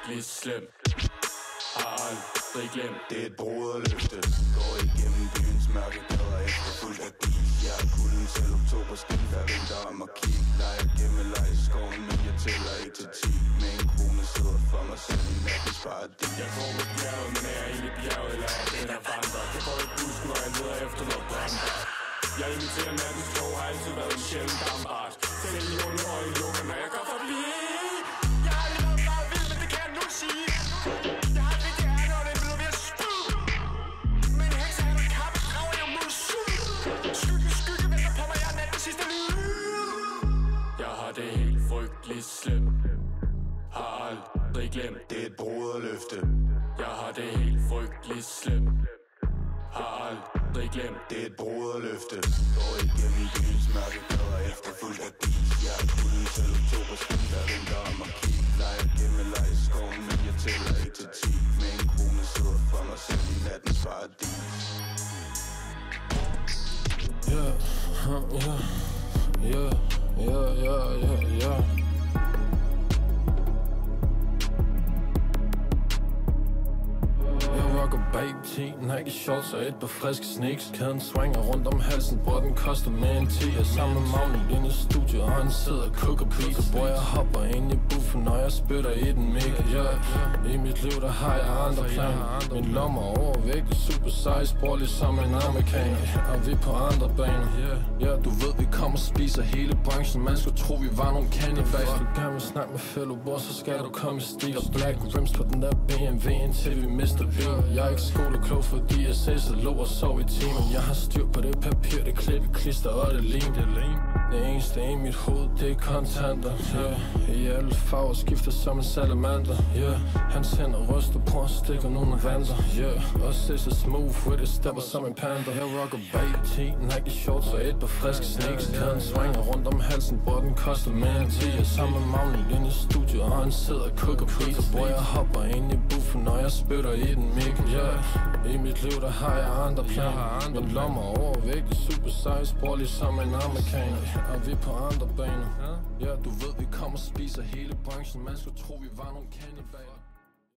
frygtelig slem. Har aldrig glemt. Det er et broderløfte. Går igennem byens mørke gader efterfulgt af dis. Jeg er kulden til oktober stil, der venter om at kigge. Leger gemmeleje i skoven, men jeg tæller 1 til 10. Med en krone sidder for mig selv i nattens paradis. Jeg går med bjerget, men er inde i bjerget, eller er den der vandrer. Jeg går i busken, og jeg leder efter noget brændbart. Jeg imiterer nattens tog, har altid været en sjælden dampart. Selv i under øje lukker, når jeg går forbi. Jeg har aldrig været meget vild, men det kan jeg nu sige. Jeg har et vigtigt ærne, og det er blevet ved at spyde. Men en hekse han og kappe, drager jeg mod syd. Skygge venter på mig, jeg er nattens sidste lyd. Jeg har det helt frygteligt slemt. Har aldrig glemt. Det er et broderløfte. Jeg har det helt frygteligt slemt. Har aldrig glemt. Det er et broderløfte. Går igennem byens mørke gader efterfulgt af dis. Jeg er kulden til oktober stil, der venter om at kigge. Leger gemmeleje i skoven, men jeg tæller 1 til 10. Med en krone sidder for mig selv i nattens paradis. Nike shorts og et par friske sneaks. Kæden swinger rundt om halsen, bror den koster mere end 10. Jeg sammen med Magni inde i studiet, og han sidder og cooker pizza. Bror jeg hopper ind i buffen, når jeg spytter i den mic. I mit liv der har jeg andre planer. Min lommer overvægtig, super size, bror ligesom en amerikaner. Og vi på andre baner. Du ved vi kommer og spiser hele branchen. Man skulle tro vi var nogle cannibals. Hvis du gerne vil snakke med fellow bror, så skal du komme i stil. Og black rims på den der BMW, indtil vi mister bil. Jeg er ikke skoleklog, fordi jeg selv så lå og sov i timen. Jeg har styr på det papir, det klippe, klister og det lim. Det eneste i mit hoved, det er kontanter. I alle farver skifter som en salamander. Hans hænder ryster på og stikker nogle vanter. Og ser så smooth with it, stepper som en panda. Jeg rocker bag Nike shorts og et par friske sneaks. Kæden swinger rundt om halsen, bror den koster mere end 10. Jeg er sammen med Magni inde i studiet, og han sidder og cooker pizza. Bror jeg hopper ind i buffen, når jeg spytter i den mic. I mit liv der har jeg andre planer. Min lommer overvægtig, super size, bror ligesom en amerikaner. Og vi på andre baner. Du ved vi kommer og spiser hele branchen. Man skulle tro vi var nogle kannibaler.